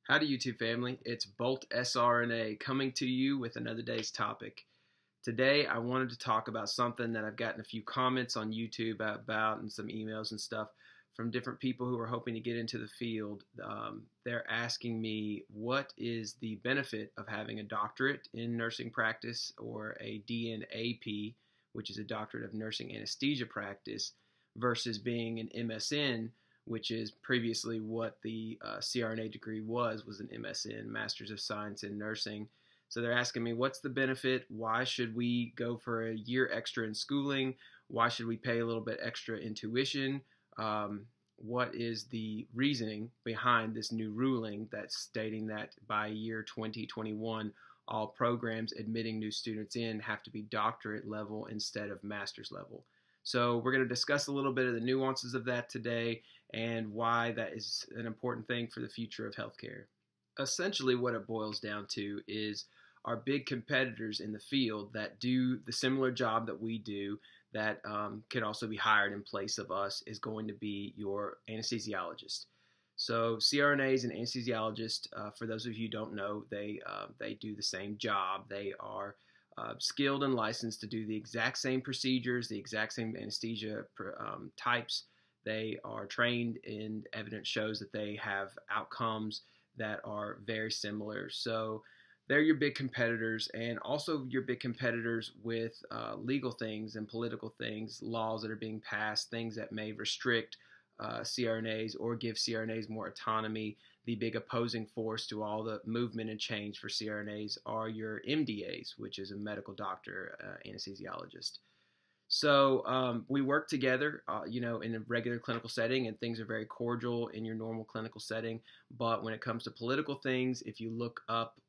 Howdy YouTube family, it's Bolt SRNA coming to you with another day's topic. Today I wanted to talk about something that I've gotten a few comments on YouTube about and some emails and stuff from different people who are hoping to get into the field. They're asking me what is the benefit of having a doctorate in nursing practice or a DNAP, which is a doctorate of nursing anesthesia practice, versus being an MSN, which is previously what the CRNA degree was an MSN, Masters of Science in Nursing. So they're asking me, what's the benefit? Why should we go for a year extra in schooling? Why should we pay a little bit extra in tuition? What is the reasoning behind this new ruling that's stating that by year 2021, all programs admitting new students in have to be doctorate level instead of master's level? So we're going to discuss a little bit of the nuances of that today and why that is an important thing for the future of healthcare. Essentially what it boils down to is our big competitors in the field that do the similar job that we do that can also be hired in place of us is going to be your anesthesiologist. So CRNAs and anesthesiologists, for those of you who don't know, they do the same job. They are skilled and licensed to do the exact same procedures, the exact same anesthesia types. They are trained, and evidence shows that they have outcomes that are very similar. So they're your big competitors, and also your big competitors with legal things and political things, laws that are being passed, things that may restrict CRNAs or give CRNAs more autonomy. The big opposing force to all the movement and change for CRNAs are your MDAs, which is a medical doctor, anesthesiologist. So we work together, in a regular clinical setting, and things are very cordial in your normal clinical setting. But when it comes to political things, if you look up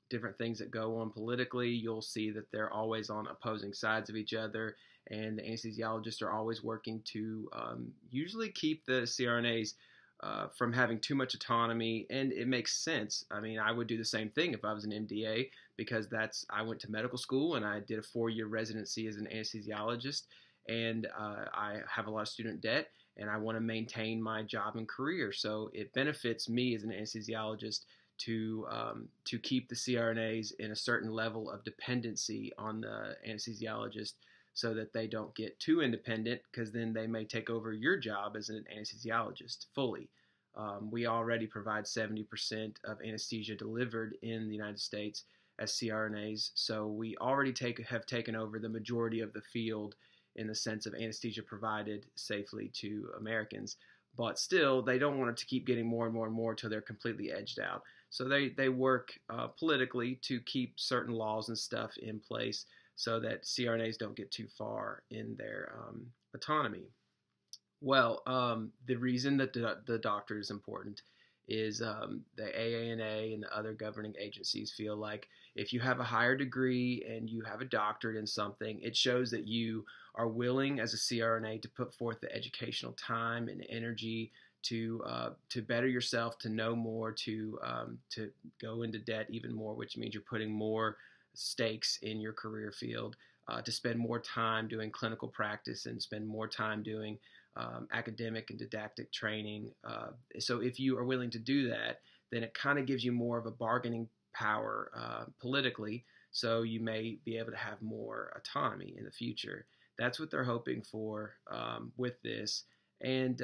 different things that go on politically, you'll see that they're always on opposing sides of each other, and the anesthesiologists are always working to usually keep the CRNAs from having too much autonomy, and it makes sense. I mean, I would do the same thing if I was an MDA, because I went to medical school and I did a 4-year residency as an anesthesiologist, and I have a lot of student debt, and I want to maintain my job and career. So it benefits me as an anesthesiologist to keep the CRNAs in a certain level of dependency on the anesthesiologist, so that they don't get too independent, because then they may take over your job as an anesthesiologist fully. We already provide 70% of anesthesia delivered in the United States as CRNAs, so we already have taken over the majority of the field in the sense of anesthesia provided safely to Americans. But still, they don't want it to keep getting more and more and more until they're completely edged out. So they work politically to keep certain laws and stuff in place so that CRNAs don't get too far in their autonomy. Well, the reason that the doctor is important is the AANA and the other governing agencies feel like if you have a higher degree and you have a doctorate in something, it shows that you are willing as a CRNA to put forth the educational time and energy to better yourself, to know more, to go into debt even more, which means you're putting more stakes in your career field, to spend more time doing clinical practice and spend more time doing academic and didactic training. So if you are willing to do that, then it kind of gives you more of a bargaining power politically, so you may be able to have more autonomy in the future. That's what they're hoping for with this. And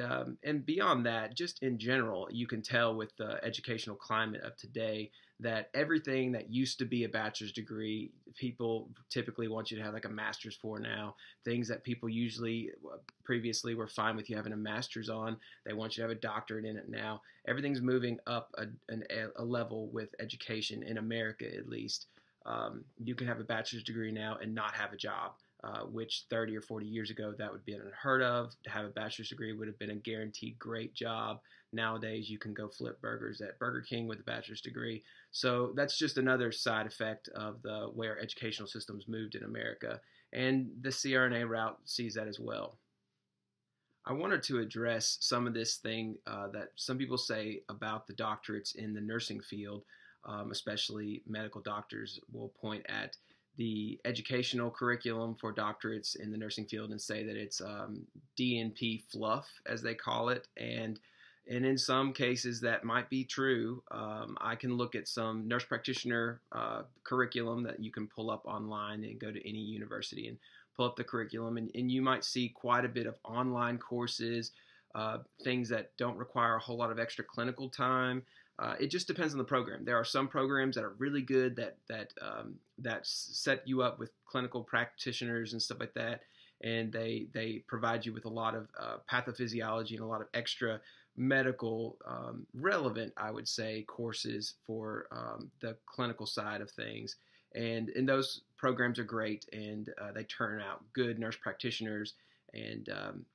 beyond that, just in general, you can tell with the educational climate of today that everything that used to be a bachelor's degree, people typically want you to have like a master's for now. Things that people usually previously were fine with you having a master's on, they want you to have a doctorate in it now. Everything's moving up a level with education in America, at least. You can have a bachelor's degree now and not have a job. Which 30 or 40 years ago that would be unheard of. To have a bachelor's degree would have been a guaranteed great job. Nowadays you can go flip burgers at Burger King with a bachelor's degree. So that's just another side effect of the way our educational system's moved in America. And the CRNA route sees that as well. I wanted to address some of this thing that some people say about the doctorates in the nursing field, especially medical doctors will point at the educational curriculum for doctorates in the nursing field and say that it's DNP fluff, as they call it, and And in some cases that might be true. I can look at some nurse practitioner curriculum that you can pull up online and go to any university and pull up the curriculum, and you might see quite a bit of online courses, things that don't require a whole lot of extra clinical time. It just depends on the program. There are some programs that are really good that set you up with clinical practitioners and stuff like that, and they provide you with a lot of pathophysiology and a lot of extra medical relevant, I would say, courses for the clinical side of things. And those programs are great, and they turn out good nurse practitioners. And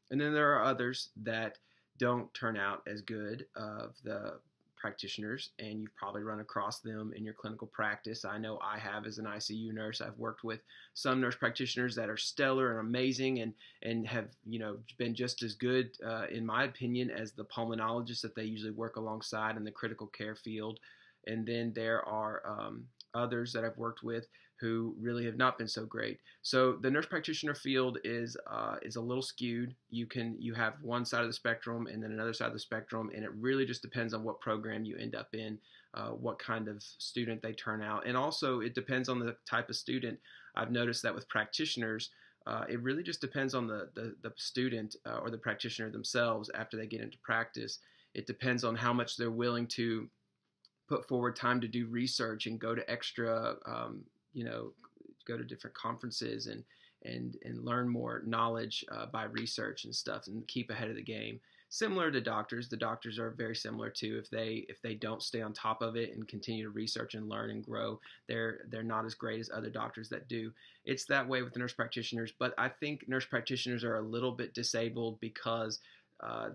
then there are others that don't turn out as good of the practitioners, and you've probably run across them in your clinical practice. I know I have as an ICU nurse. I've worked with some nurse practitioners that are stellar and amazing, and have been just as good, in my opinion, as the pulmonologists that they usually work alongside in the critical care field. And then there are others that I've worked with who really have not been so great. So the nurse practitioner field is a little skewed. You have one side of the spectrum and then another side of the spectrum, and it really just depends on what program you end up in, what kind of student they turn out, and also it depends on the type of student. I've noticed that with practitioners, it really just depends on the student or the practitioner themselves after they get into practice. It depends on how much they're willing to put forward time to do research and go to extra, go to different conferences and learn more knowledge by research and stuff, and keep ahead of the game. Similar to doctors, the doctors are very similar too. If they don't stay on top of it and continue to research and learn and grow, they're not as great as other doctors that do. It's that way with the nurse practitioners, but I think nurse practitioners are a little bit disabled because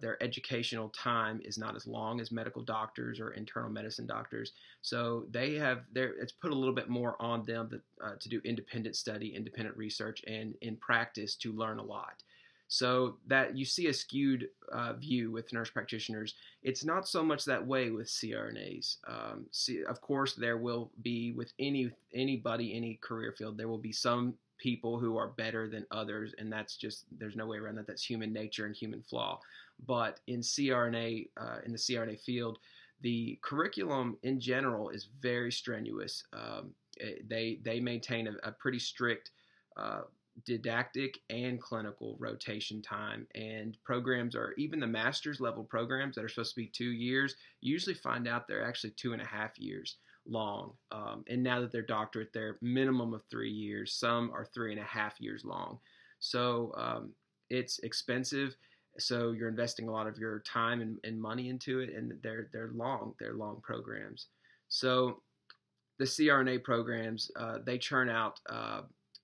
their educational time is not as long as medical doctors or internal medicine doctors. So it's put a little bit more on them to do independent study, independent research, and in practice to learn a lot. So that you see a skewed view with nurse practitioners. It's not so much that way with CRNAs. Of course, there will be with anybody, any career field, there will be some people who are better than others, and there's no way around that. That's human nature and human flaw. But in CRNA, in the CRNA field, the curriculum in general is very strenuous. They maintain a pretty strict didactic and clinical rotation time, and programs are, even the master's level programs that are supposed to be 2 years, you usually find out they're actually 2.5 years long. And now that they're doctorate, they're minimum of 3 years. Some are 3.5 years long. So it's expensive. So you're investing a lot of your time and money into it, and they're long programs. So the CRNA programs, they churn out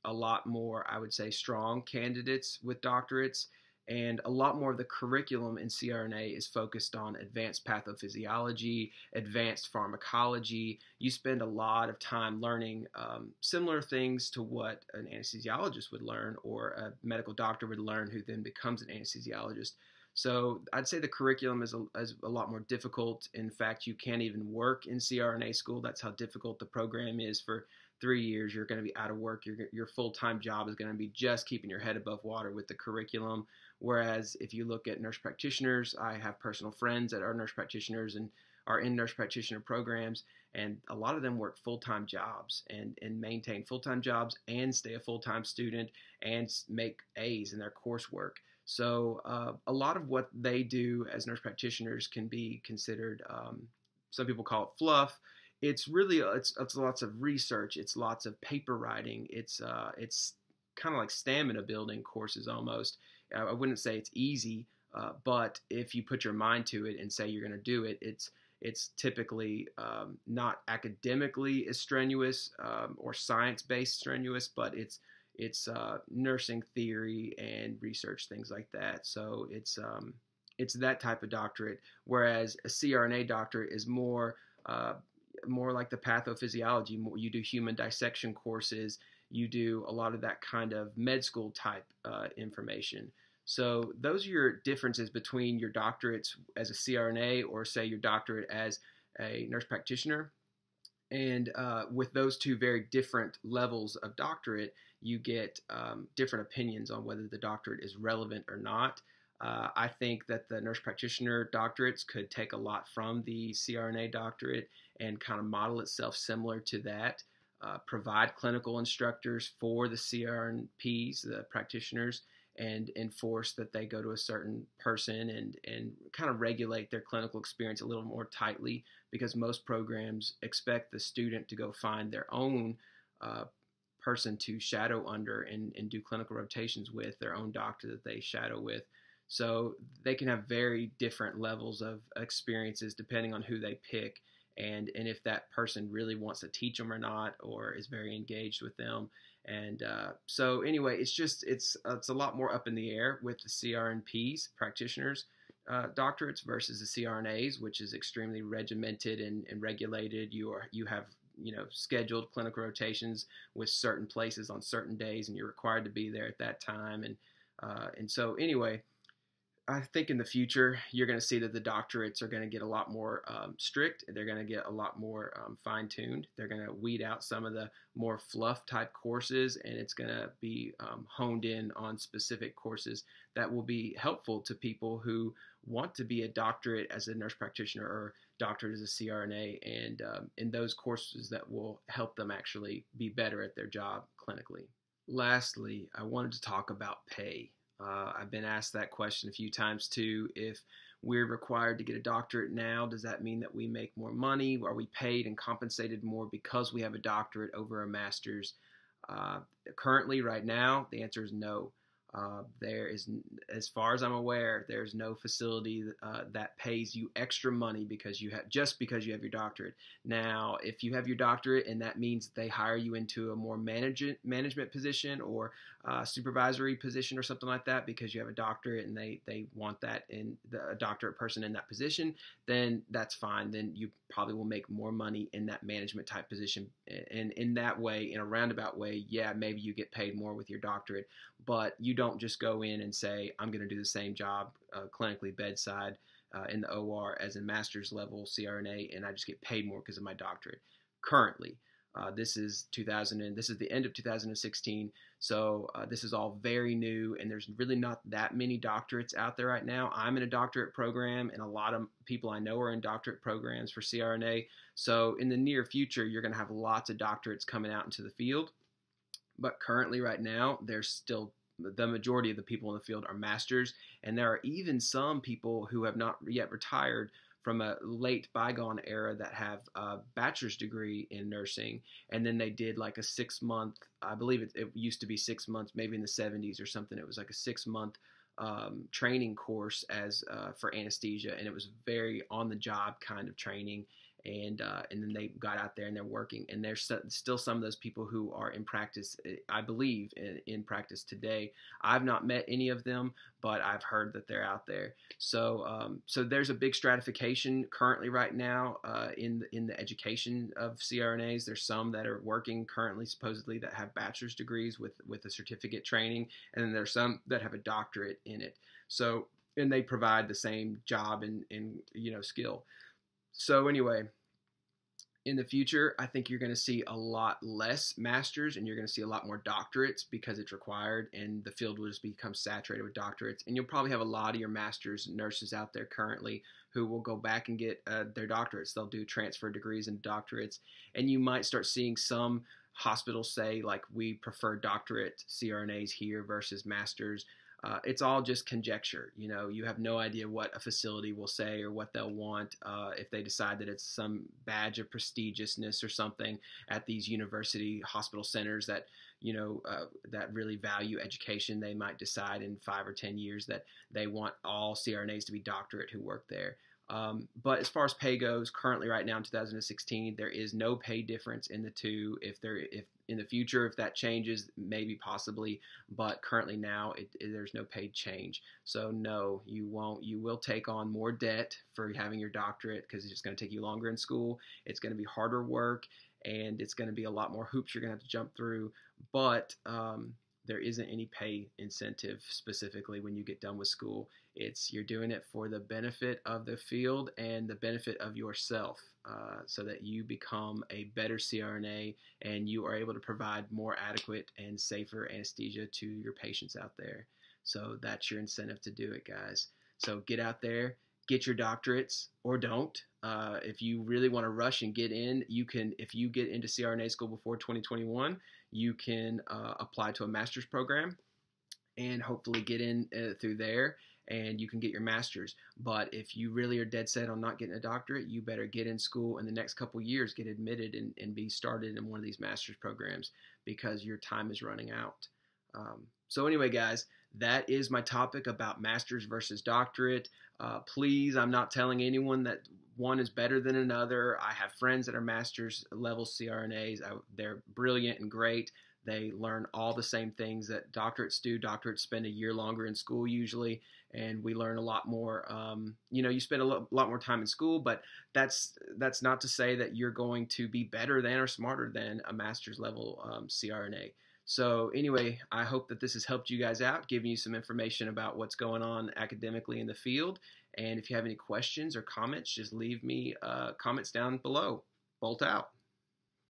a lot more, I would say, strong candidates with doctorates, and a lot more of the curriculum in CRNA is focused on advanced pathophysiology, advanced pharmacology. You spend a lot of time learning similar things to what an anesthesiologist would learn or a medical doctor would learn, who then becomes an anesthesiologist. So I'd say the curriculum is a lot more difficult. In fact, you can't even work in CRNA school. That's how difficult the program is. For 3 years, you're going to be out of work. Your full-time job is going to be just keeping your head above water with the curriculum. Whereas if you look at nurse practitioners, I have personal friends that are nurse practitioners and are in nurse practitioner programs, and a lot of them work full-time jobs and maintain full-time jobs and stay a full-time student and make A's in their coursework. So a lot of what they do as nurse practitioners can be considered, some people call it fluff. It's really, it's lots of research. It's lots of paper writing. It's kind of like stamina building courses almost. I wouldn't say it's easy, but if you put your mind to it and say you're going to do it, it's typically not academically as strenuous or science-based strenuous, but it's nursing theory and research, things like that. So it's that type of doctorate, whereas a CRNA doctorate is more like the pathophysiology. You do human dissection courses. You do a lot of that kind of med school type information. So those are your differences between your doctorates as a CRNA or, say, your doctorate as a nurse practitioner. And with those two very different levels of doctorate, you get different opinions on whether the doctorate is relevant or not. I think that the nurse practitioner doctorates could take a lot from the CRNA doctorate and kind of model itself similar to that. Provide clinical instructors for the CRNPs, the practitioners, and enforce that they go to a certain person and kind of regulate their clinical experience a little more tightly, because most programs expect the student to go find their own person to shadow under and do clinical rotations with, their own doctor that they shadow with. So they can have very different levels of experiences depending on who they pick, and if that person really wants to teach them or not, or is very engaged with them. And so anyway, it's a lot more up in the air with the CRNPs, practitioners, doctorates, versus the CRNAs, which is extremely regimented and regulated. You have scheduled clinical rotations with certain places on certain days, and you're required to be there at that time. And so anyway, I think in the future, you're going to see that the doctorates are going to get a lot more strict. They're going to get a lot more fine-tuned. They're going to weed out some of the more fluff-type courses, and it's going to be honed in on specific courses that will be helpful to people who want to be a doctorate as a nurse practitioner or doctorate as a CRNA, and in those courses that will help them actually be better at their job clinically. Lastly, I wanted to talk about pay. I've been asked that question a few times too. If we're required to get a doctorate now, does that mean that we make more money? Are we paid and compensated more because we have a doctorate over a master's? Currently, right now, the answer is no. There is, as far as I'm aware, there's no facility that pays you extra money because you have your doctorate. Now, if you have your doctorate and that means they hire you into a more management position or supervisory position or something like that because you have a doctorate and they want that in a doctorate person in that position, then that's fine. Then you probably will make more money in that management type position. And in that way, in a roundabout way, yeah, maybe you get paid more with your doctorate, but you don't just go in and say, I'm going to do the same job clinically bedside in the OR as a master's level CRNA, and I just get paid more because of my doctorate. Currently, this is the end of 2016, so this is all very new, and there's really not that many doctorates out there right now. I'm in a doctorate program, and a lot of people I know are in doctorate programs for CRNA. So in the near future, you're going to have lots of doctorates coming out into the field. But currently, right now, there's still the majority of the people in the field are masters, and there are even some people who have not yet retired from a late bygone era that have a bachelor's degree in nursing, and then they did like a 6-month, I believe it used to be 6 months, maybe in the 70s or something. It was like a 6-month training course as for anesthesia, and it was very on-the-job kind of training. And then they got out there and they're working. And there's still some of those people who are in practice, I believe, in practice today. I've not met any of them, but I've heard that they're out there. So there's a big stratification currently right now in the education of CRNAs. There's some that are working currently, supposedly, that have bachelor's degrees with a certificate training, and then there's some that have a doctorate in it. So, and they provide the same job and skill. So anyway, in the future, I think you're going to see a lot less masters and you're going to see a lot more doctorates because it's required, and the field will just become saturated with doctorates. And you'll probably have a lot of your masters and nurses out there currently who will go back and get their doctorates. They'll do transfer degrees and doctorates. And you might start seeing some hospitals say, like, we prefer doctorate CRNAs here versus masters. It's all just conjecture. You have no idea what a facility will say or what they'll want if they decide that it's some badge of prestigiousness or something at these university hospital centers that that really value education. They might decide in 5 or 10 years that they want all CRNAs to be doctorate who work there. But as far as pay goes, currently right now in 2016, there is no pay difference in the two. If in the future, if that changes, maybe possibly, but currently now there's no paid change. So no, you won't. You will take on more debt for having your doctorate because it's just going to take you longer in school. It's going to be harder work, and it's going to be a lot more hoops you're going to have to jump through. But there isn't any pay incentive specifically when you get done with school. You're doing it for the benefit of the field and the benefit of yourself, so that you become a better CRNA and you are able to provide more adequate and safer anesthesia to your patients out there. So that's your incentive to do it, guys. So get out there, get your doctorates, or don't. If you really want to rush and get in, you can. If you get into CRNA school before 2021, you can apply to a master's program and hopefully get in through there, and you can get your master's. But if you really are dead set on not getting a doctorate, you better get in school in the next couple years, get admitted, and be started in one of these master's programs, because your time is running out. So anyway, guys, that is my topic about master's versus doctorate. Please, I'm not telling anyone that one is better than another. I have friends that are master's level CRNAs. They're brilliant and great. They learn all the same things that doctorates do. Doctorates spend a year longer in school usually, and we learn a lot more. You spend a lot more time in school, but that's not to say that you're going to be better than or smarter than a master's level CRNA. So anyway, I hope that this has helped you guys out, giving you some information about what's going on academically in the field. And if you have any questions or comments, just leave me comments down below. Bolt out.